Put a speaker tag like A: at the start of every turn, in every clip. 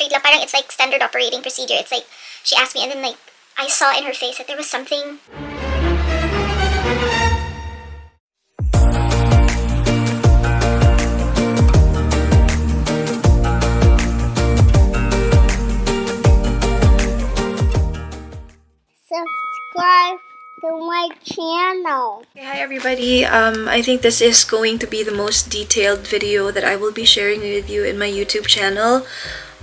A: straight lang. Parang it's like standard operating procedure. It's like, she asked me and then like, I saw in her face that there was something.
B: Subscribe to my channel.
C: Hey, hi everybody. I think this is going to be the most detailed video that I will be sharing with you in my YouTube channel.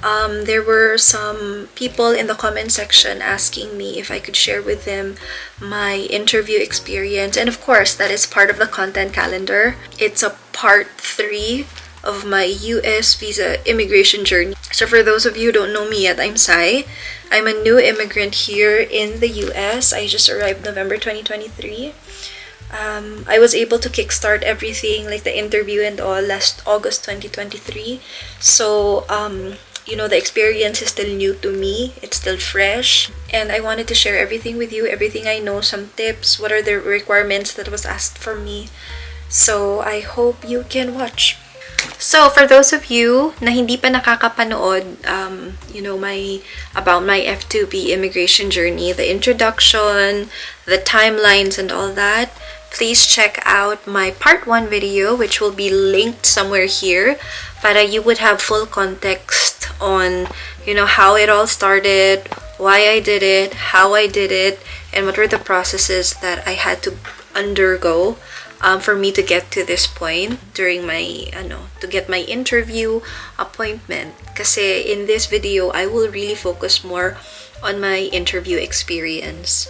C: There were some people in the comment section asking me if I could share with them my interview experience, and of course that is part of the content calendar. It's a part 3 of my US visa immigration journey. So for those of you who don't know me yet, I'm Sai. I'm a new immigrant here in the US. I just arrived November 2023. I was able to kickstart everything, like the interview and all, last August 2023. So you know, the experience is still new to me. It's still fresh, and I wanted to share everything with you, everything I know, some tips, what are the requirements that was asked for me. So I hope you can watch. So for those of you na hindi pa nakakapanood, you know, about my F2B immigration journey, the introduction, the timelines and all that, please check out my part 1 video, which will be linked somewhere here, para you would have full context on, you know, how it all started, why I did it, how I did it, and what were the processes that I had to undergo for me to get to this point during my to get my interview appointment. Kasi in this video I will really focus more on my interview experience.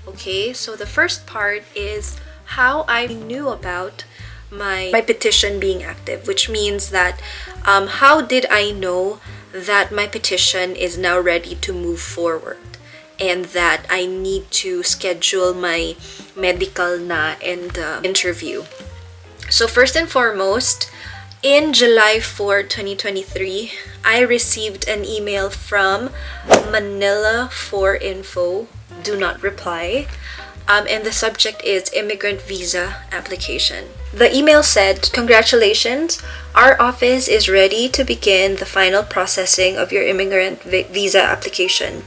C: Okay, so the first part is how I knew about my petition being active, which means that how did I know that my petition is now ready to move forward and that I need to schedule my medical na and interview. So first and foremost, in July 4, 2023, I received an email from Manila for info, do not reply, and the subject is immigrant visa application. The email said, "Congratulations, our office is ready to begin the final processing of your immigrant visa application.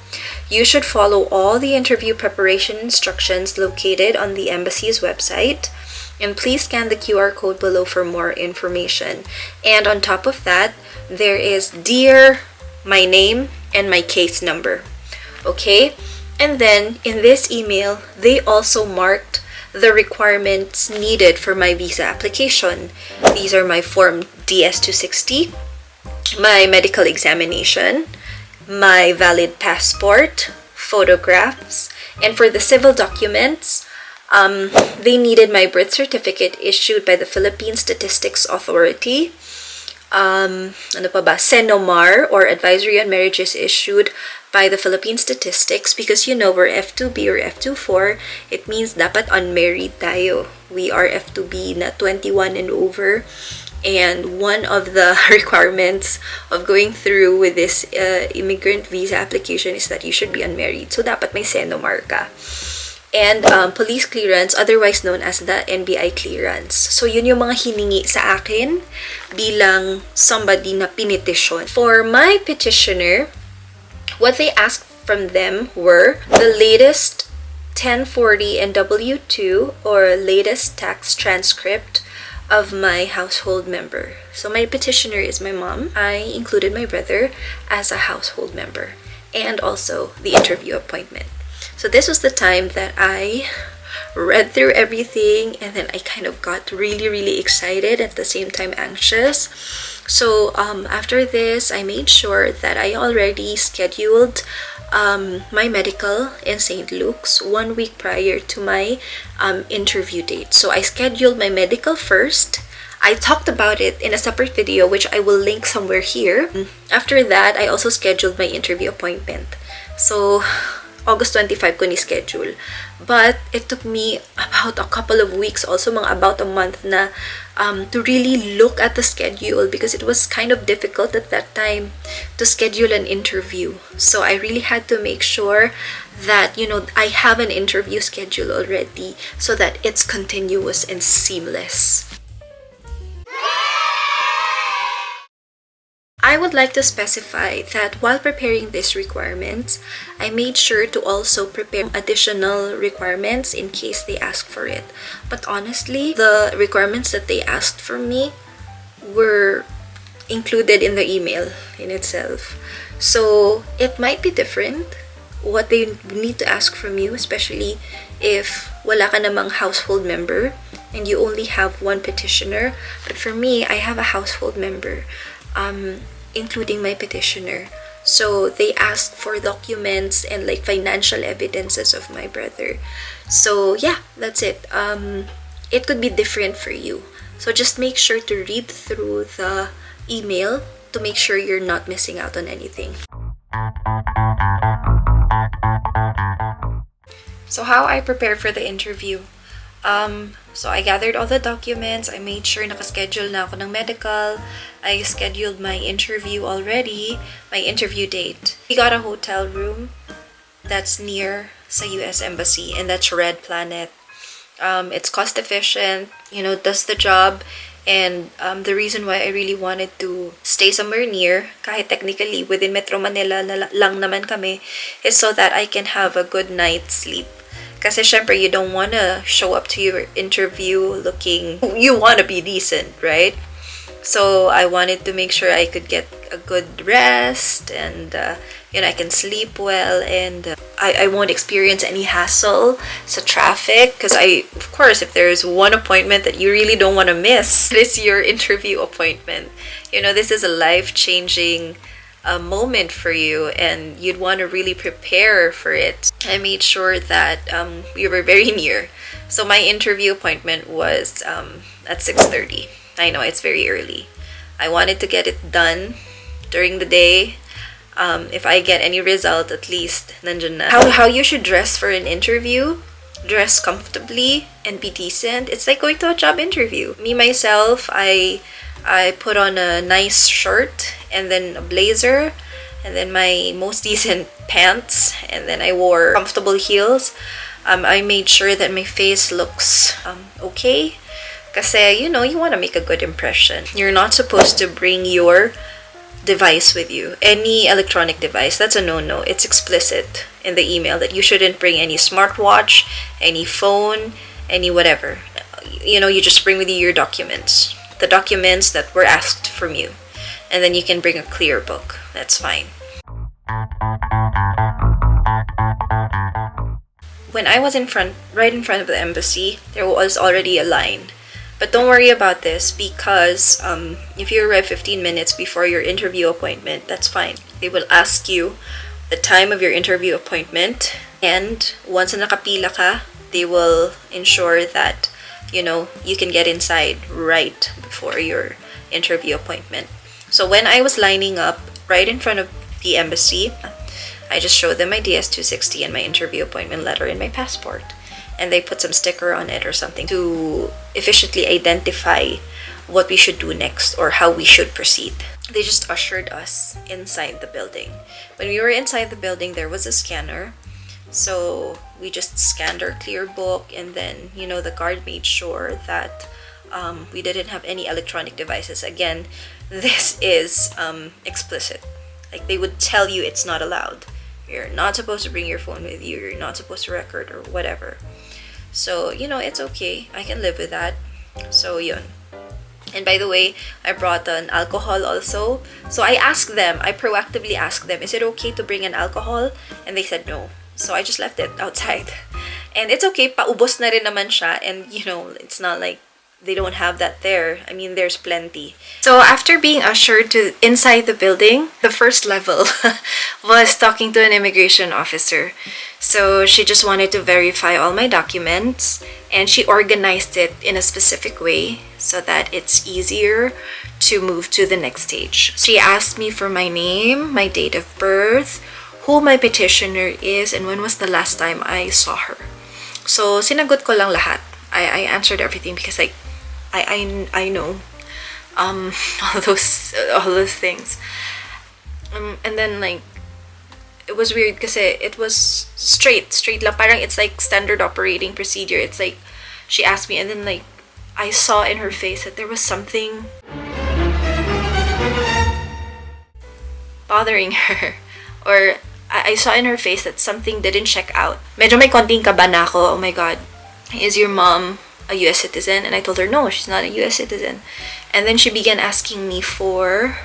C: You should follow all the interview preparation instructions located on the embassy's website, and please scan the QR code below for more information." And on top of that, there is "Dear," my name, and my case number. Okay? And then in this email, they also marked the requirements needed for my visa application. These are my form DS-260, my medical examination, my valid passport, photographs, and for the civil documents, they needed my birth certificate issued by the Philippine Statistics Authority, Senomar, or advisory on marriages issued by the Philippine Statistics, because you know we're F2B or F24, it means dapat unmarried tayo. We are F2B na 21 and over, and one of the requirements of going through with this immigrant visa application is that you should be unmarried. So dapat may Senomar ka. And police clearance, otherwise known as the NBI clearance. So yun yung mga hiningi sa akin bilang somebody na pinitisyon. For my petitioner, what they asked from them were the latest 1040 and W2 or latest tax transcript of my household member. So my petitioner is my mom. I included my brother as a household member, and also the interview appointment. So this was the time that I read through everything, and then I kind of got really excited, at the same time anxious. So after this, I made sure that I already scheduled my medical in St. Luke's 1 week prior to my interview date. So I scheduled my medical first. I talked about it in a separate video, which I will link somewhere here. After that, I also scheduled my interview appointment. So August 25 ko ni-schedule. But it took me about a couple of weeks, also mga about a month na to really look at the schedule, because it was kind of difficult at that time to schedule an interview. So I really had to make sure that, you know, I have an interview schedule already so that it's continuous and seamless. I would like to specify that while preparing these requirements, I made sure to also prepare additional requirements in case they ask for it. But honestly, the requirements that they asked from me were included in the email in itself. So it might be different what they need to ask from you, especially if wala ka namang household member and you only have one petitioner. But for me, I have a household member, including my petitioner. So they asked for documents and like financial evidences of my brother. So yeah, that's it. It could be different for you. So just make sure to read through the email to make sure you're not missing out on anything. So how I prepare for the interview. So I gathered all the documents. I made sure nakaschedule na ako ng medical. I scheduled my interview already, my interview date. We got a hotel room that's near sa US Embassy, and that's Red Planet. It's cost efficient, does the job. And the reason why I really wanted to stay somewhere near, kahit technically within Metro Manila lang naman kami, is so that I can have a good night's sleep. Kasi syempre, you don't want to show up to your interview looking, you want to be decent, right? So I wanted to make sure I could get a good rest and, I can sleep well, and I won't experience any hassle sa traffic. Because of course, if there's one appointment that you really don't want to miss, it is your interview appointment. This is a life-changing moment for you, and you'd want to really prepare for it. I made sure that we were very near. So my interview appointment was at 6:30. I know it's very early. I wanted to get it done during the day. If I get any result, at least nandyan na. How you should dress for an interview. Dress comfortably and be decent. It's like going to a job interview. Me, myself, I put on a nice shirt and then a blazer and then my most decent pants, and then I wore comfortable heels. I made sure that my face looks okay. Kasi, you want to make a good impression. You're not supposed to bring your device with you. Any electronic device, that's a no-no. It's explicit in the email that you shouldn't bring any smartwatch, any phone, any whatever. You just bring with you your documents. The documents that were asked from you. And then you can bring a clear book. That's fine. When I was right in front of the embassy, there was already a line. But don't worry about this, because if you arrive 15 minutes before your interview appointment, that's fine. They will ask you the time of your interview appointment, and once na nakapila ka, they will ensure that you can get inside right before your interview appointment. So when I was lining up right in front of the embassy, I just showed them my DS-260 and my interview appointment letter and my passport. And they put some sticker on it or something to efficiently identify what we should do next or how we should proceed. They just ushered us inside the building. When we were inside the building, there was a scanner. So we just scanned our clear book, and then, the guard made sure that we didn't have any electronic devices. Again, this is explicit. Like, they would tell you it's not allowed. You're not supposed to bring your phone with you. You're not supposed to record or whatever. So, it's okay. I can live with that. So, yun. And by the way, I brought an alcohol also. So I proactively asked them, is it okay to bring an alcohol? And they said no. So I just left it outside. And it's okay, paubos na rin naman siya. And, it's not like they don't have that there. I mean, there's plenty. So after being ushered to inside the building, the first level was talking to an immigration officer. So she just wanted to verify all my documents, and she organized it in a specific way so that it's easier to move to the next stage. She asked me for my name, my date of birth, who my petitioner is, and when was the last time I saw her. So sinagot ko lang lahat. I answered everything because I know all those things. And then it was weird because it was straight lang. Parang it's like standard operating procedure. It's like she asked me, and then I saw in her face that there was something bothering her. Or I saw in her face that something didn't check out. Medyo may konting kaba na ako. Oh my God, is your mom a US citizen? And I told her, no, she's not a US citizen. And then she began asking me for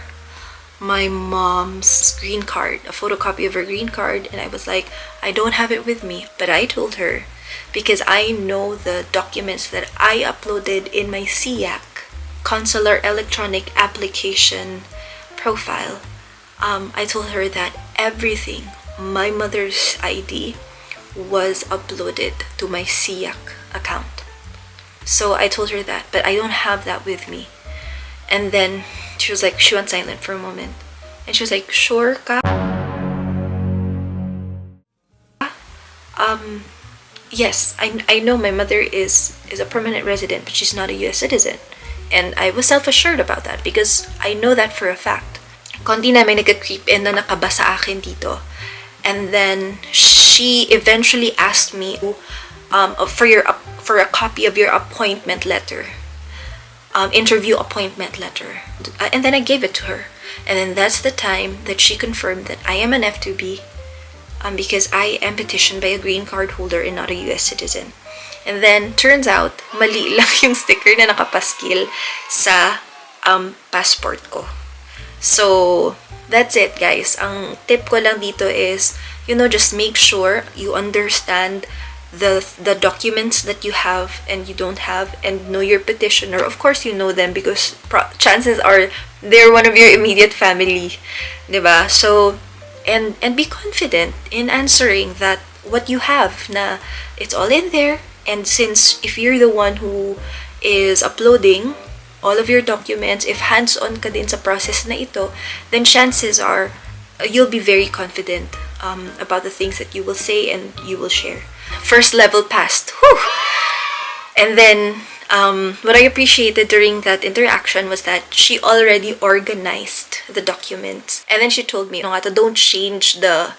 C: my mom's green card, a photocopy of her green card. And I was like, I don't have it with me. But I told her, because I know the documents that I uploaded in my SIAC, Consular Electronic Application profile, I told her that everything, my mother's ID, was uploaded to my SIAC account. So I told her that, but I don't have that with me. And then she was like, she went silent for a moment. And she was like, sure ka? Yes, I know my mother is a permanent resident, but she's not a US citizen. And I was self-assured about that because I know that for a fact. Konti na may nag-creep in na nakaba sa akin dito. And then she eventually asked me for a copy of your appointment letter, interview appointment letter. And then I gave it to her. And then that's the time that she confirmed that I am an F2B because I am petitioned by a green card holder and not a US citizen. And then turns out mali lang yung sticker na nakapaskil sa passport ko. So that's it, guys. Ang tip ko lang dito is, just make sure you understand the documents that you have and you don't have, and know your petitioner. Of course you know them because chances are they're one of your immediate family, diba? So and be confident in answering that what you have, na it's all in there. And since if you're the one who is uploading all of your documents, if hands-on ka din sa process na ito, then chances are you'll be very confident about the things that you will say and you will share. First level passed. Whew! And then what I appreciated during that interaction was that she already organized the documents. And then she told me, don't change the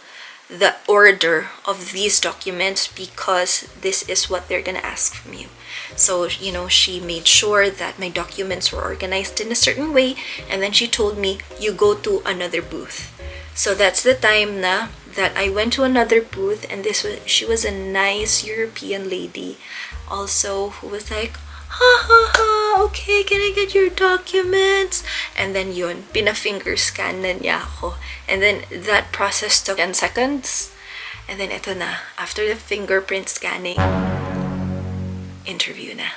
C: order of these documents because this is what they're gonna ask from you. So, she made sure that my documents were organized in a certain way, and then she told me, you go to another booth. So that's the time that I went to another booth, and she was a nice European lady also who was like, okay, can I get your documents? And then yun, pina-finger scan na niya ako. And then that process took 10 seconds. And then eto na, after the fingerprint scanning, interview na.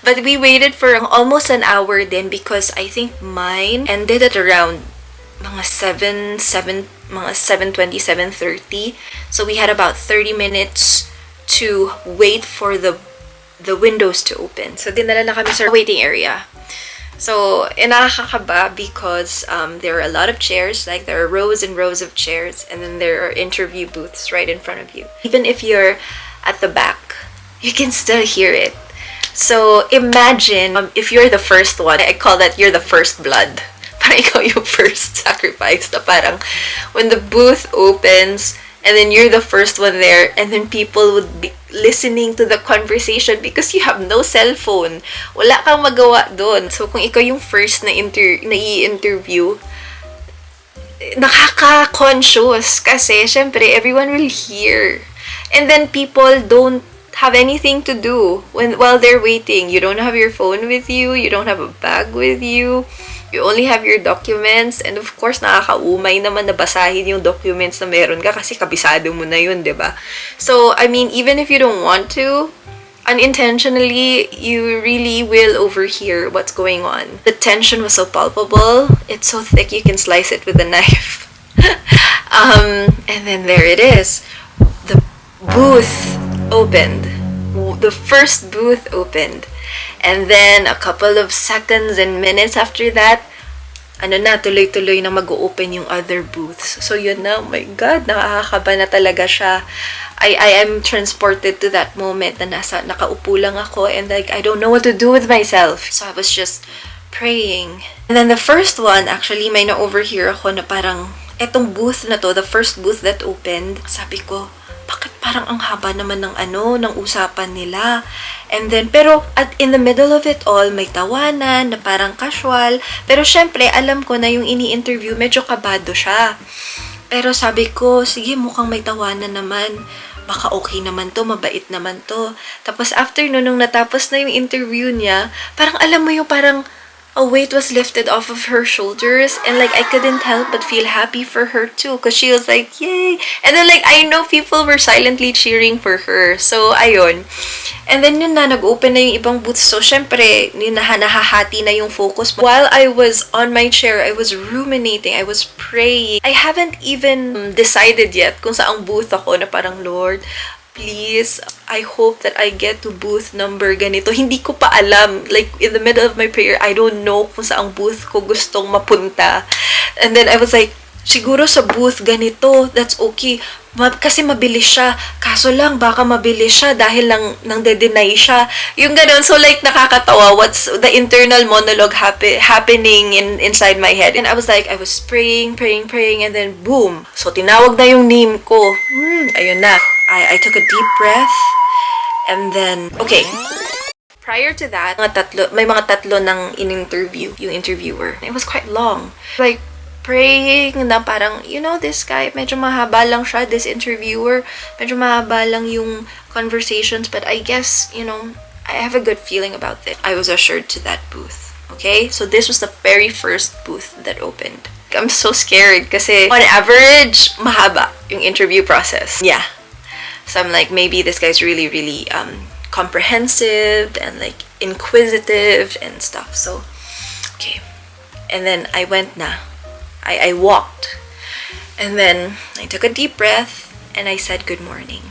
C: But we waited for almost an hour then because I think mine ended at around mga 7:20, 7:30. So we had about 30 minutes to wait for the windows to open. So dinala na kami sa waiting area. So nakakaba because there are a lot of chairs, like there are rows and rows of chairs, and then there are interview booths right in front of you. Even if you're at the back, you can still hear it. So imagine if you're the first one. I call that you're the first blood. Parang ikaw yung first sacrifice. Na parang when the booth opens, and then you're the first one there, and then people would be listening to the conversation because you have no cell phone. Wala kang magawa doon. So kung ikaw yung first na i-interview, nakaka-conscious kasi syempre everyone will hear. And then people don't have anything to do while they're waiting. You don't have your phone with you, you don't have a bag with you. You only have your documents, and of course, nakakaumay naman na basahin yung documents na meron ka kasi kabisado mo na yun, diba? So, I mean, even if you don't want to, unintentionally, you really will overhear what's going on. The tension was so palpable. It's so thick you can slice it with a knife. And then there it is. The booth opened. The first booth opened. And then, a couple of seconds and minutes after that, tuloy-tuloy na mag-open yung other booths. So, yun na, oh my God, nakakakaba na talaga siya. I am transported to that moment na nakaupo lang ako and like, I don't know what to do with myself. So, I was just praying. And then, the first one, actually, may na-overhear ako na parang, etong booth na to, the first booth that opened, sabi ko, bakit parang parang ang haba naman ng usapan nila. And then, pero in the middle of it all, may tawanan na parang casual. Pero syempre, alam ko na yung ini-interview, medyo kabado siya. Pero sabi ko, sige, mukhang may tawanan naman. Baka okay naman to, mabait naman to. Tapos after nung natapos na yung interview niya, parang alam mo yung parang a weight was lifted off of her shoulders, and like I couldn't help but feel happy for her too, because she was like, yay! And then like I know people were silently cheering for her. So ayun. And then yun na, nag-open na yung ibang booths. So syempre, yun nahahati na yung focus. While I was on my chair, I was ruminating, I was praying. I haven't even decided yet kung saang booth ako, na parang, Lord, please, I hope that I get to booth number ganito. Hindi ko pa alam. Like, in the middle of my prayer, I don't know kung saang booth ko gustong mapunta. And then I was like, siguro sa booth ganito, that's okay. Kasi mabilis siya. Kaso lang, baka mabilis siya dahil nang de-deny siya. Yung ganun. So, like, nakakatawa. What's the internal monologue happening inside my head? And I was like, I was praying, and then boom. So, tinawag na yung name ko. Ayun na. I took a deep breath, and then, okay. Prior to that, may mga tatlo ng in-interview, yung interviewer. It was quite long. Like, praying na parang, you know, this guy, medyo mahaba lang siya, this interviewer, medyo mahaba lang yung conversations, but I guess, you know, I have a good feeling about it. I was ushered to that booth, okay? So this was the very first booth that opened. I'm so scared kasi on average, mahaba yung interview process. Yeah. So I'm like, maybe this guy's really, really comprehensive and like inquisitive and stuff. So, okay. And then I went na. I walked. And then I took a deep breath and I said good morning.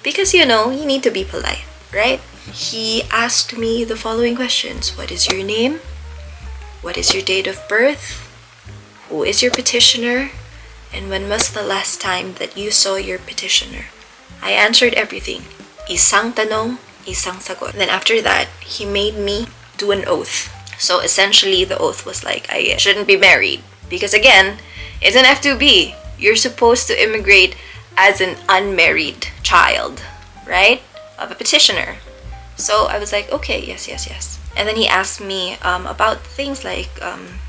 C: Because, you know, you need to be polite, right? He asked me the following questions. What is your name? What is your date of birth? Who is your petitioner? And when was the last time that you saw your petitioner? I answered everything. Isang tanong, isang sagot. And then after that, he made me do an oath. So essentially, the oath was like, I shouldn't be married. Because again, it's an F2B. You're supposed to immigrate as an unmarried child, right? Of a petitioner. So I was like, okay, yes. And then he asked me about things like,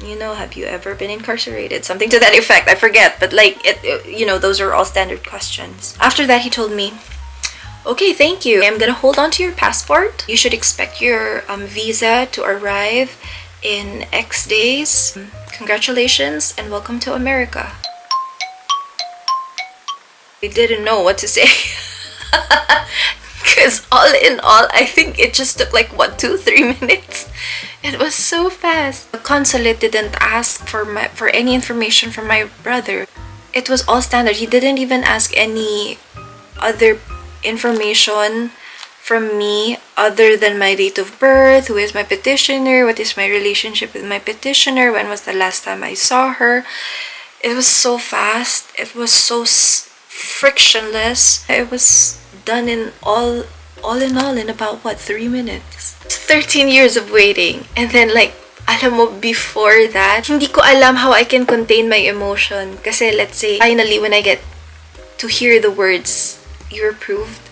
C: you know, have you ever been incarcerated? Something to that effect. I forget. But like, you know, those are all standard questions. After that, he told me, okay, thank you. I'm gonna hold on to your passport. You should expect your visa to arrive in X days. Congratulations and welcome to America. I didn't know what to say. Because all in all, I think it just took like, 2-3 minutes. It was so fast. The consulate didn't ask for any information from my brother. It was all standard. He didn't even ask any other information from me other than my date of birth, who is my petitioner, what is my relationship with my petitioner, when was the last time I saw her. It was so fast. It was so frictionless. It was done in all in about 3 minutes. It's 13 years of waiting. And then like, alam mo, before that, hindi ko alam how I can contain my emotion. Kasi let's say, finally, when I get to hear the words, you're approved,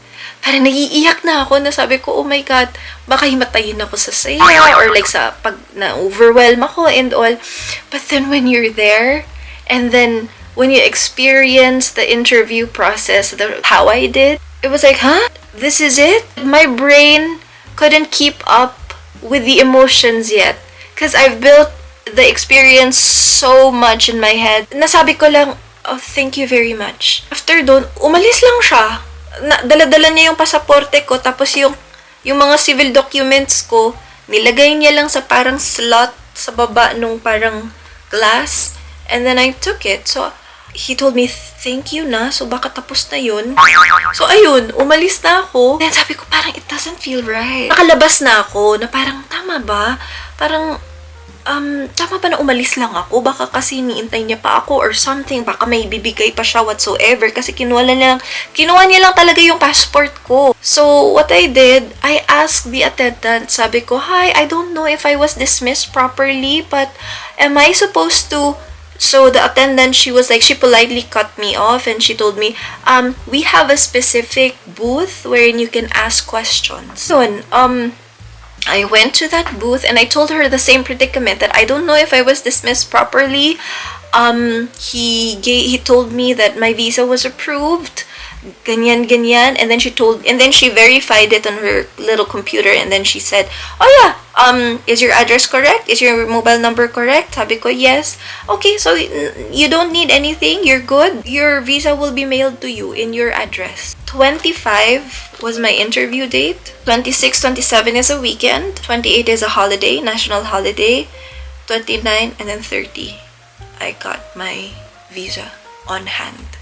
C: parang naiiyak na ako, na sabi ko, oh my God, baka himatayin ako sa saya, or like sa pag na-overwhelm ako and all. But then when you're there, and then when you experience the interview process, how I did, it was like, huh? This is it? My brain couldn't keep up with the emotions yet. Because I've built the experience so much in my head. Nasabi ko lang, oh, thank you very much. After doon, umalis lang siya. Dala-dala niya yung pasaporte ko, tapos yung mga civil documents ko, nilagay niya lang sa parang slot sa baba nung parang glass. And then I took it. So, he told me, thank you na. So, baka tapos na yun. So, ayun, umalis na ako. Then, sabi ko, parang it doesn't feel right. Nakalabas na ako na parang, tama ba? Parang, tama ba na umalis lang ako? Baka kasi niintay niya pa ako or something. Baka may bibigay pa siya whatsoever. Kasi kinuha niya lang talaga yung passport ko. So, what I did, I asked the attendant. Sabi ko, hi, I don't know if I was dismissed properly, but am I supposed to So the attendant, she was like, she politely cut me off and she told me, we have a specific booth wherein you can ask questions. So, I went to that booth and I told her the same predicament, that I don't know if I was dismissed properly. He told me that my visa was approved, ganyan ganyan, and then she verified it on her little computer, and then she said, "Oh yeah, is your address correct? Is your mobile number correct?" Sabi ko, "Yes." "Okay, so you don't need anything. You're good. Your visa will be mailed to you in your address." 25 was my interview date. 26, 27 is a weekend. 28 is a holiday, national holiday. 29 and then 30, I got my visa on hand.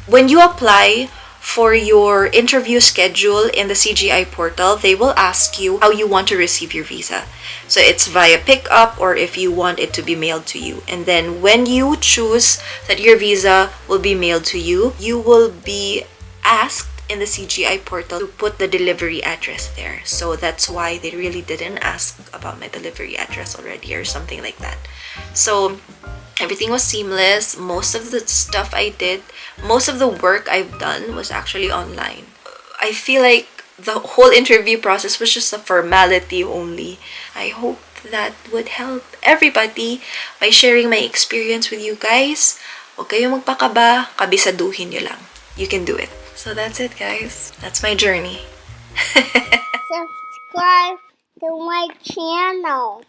C: When you apply for your interview schedule in the CGI portal, they will ask you how you want to receive your visa. So it's via pickup or if you want it to be mailed to you. And then when you choose that your visa will be mailed to you, you will be asked in the CGI portal to put the delivery address there. So that's why they really didn't ask about my delivery address already or something like that. So everything was seamless. Most of the stuff I did, most of the work I've done was actually online. I feel like the whole interview process was just a formality only. I hope that would help everybody by sharing my experience with you guys. Huwag kayong magpakaba, kabisaduhin nyo lang. You can do it. So that's it, guys. That's my journey.
B: Subscribe to my channel.